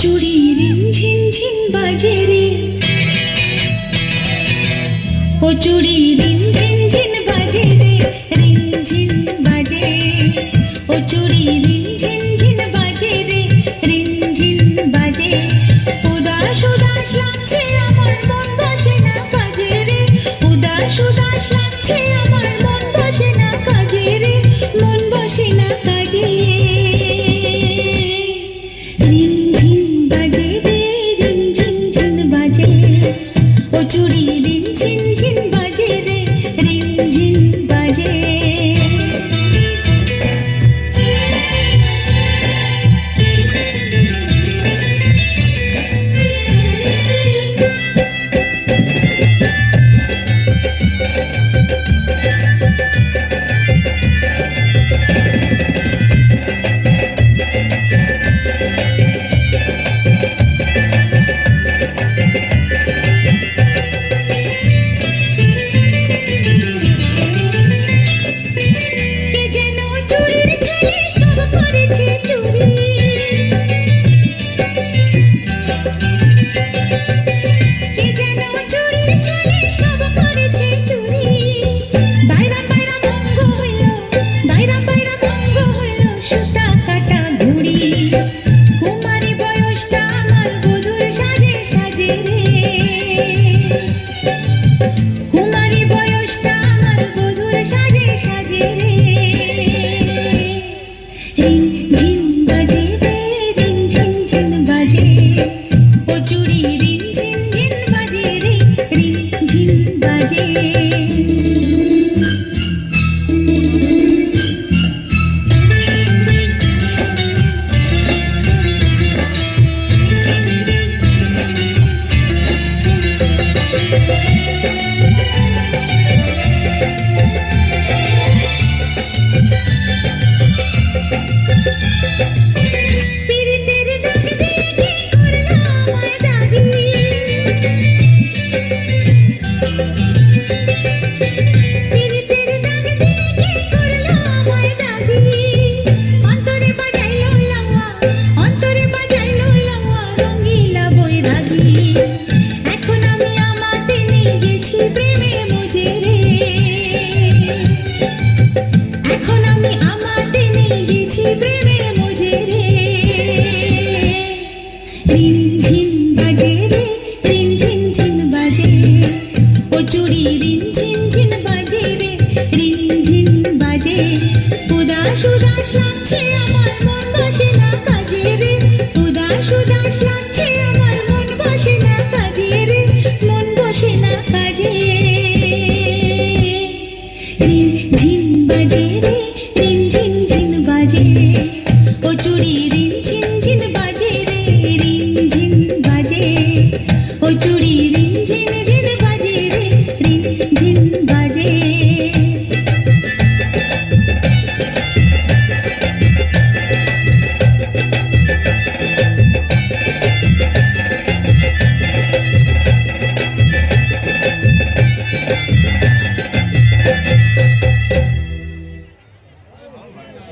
চুড়ি রিন ঝিন ঝিন বাজে রে, ও চুড়ি রিন ঝিন ঝিন বাজে রে, রিন ঝিন বাজে। ও চুড়ি রিন ঝিন ঝিন বাজে রে, রিন ঝিন বাজে। উদাস উদাস লাগছে আমার মন বসে না কাজে রে, উদাস উদাস লাগছে আমার মন বসে না কাজে রে, মন বসে না কাজে। রিন ঝিন বাজে রে, রিন ঝিন ঝিন বাজে। ও চুড়ি রিন ঝিন ঝিন বাজে রে, রিন ঝিন বাজে। কুমারী বয়সটা আমার বধুর সাজে সাজে রে। রিন ঝিন বাজে রে, রিন ঝিন ঝিন বাজে। ও চুড়ি রিন ঝিন ঝিন বাজে রে, রিন ঝিন বাজে। এখন আমি আমাতে নিয়ে গেছি প্রেমে মুজে রে, এখন আমি আমাতে নিয়ে গেছি প্রেমে মুজে রে। রিন ঝিন বাজে রে, রিন ঝিন ঝিন বাজে। ও চুড়ি রিন ঝিন ঝিন বাজে রে, রিন ঝিন বাজে। উদাস উদাস লাগছে আমার মন বসে না কাজে রে, উদাস উদাস লাগছে আমার মন বসে না কাজে রে, মন বসে না কাজে। রিন ঝিন বাজে রে, রিন ঝিন ঝিন বাজে। ও চুড়ি রিন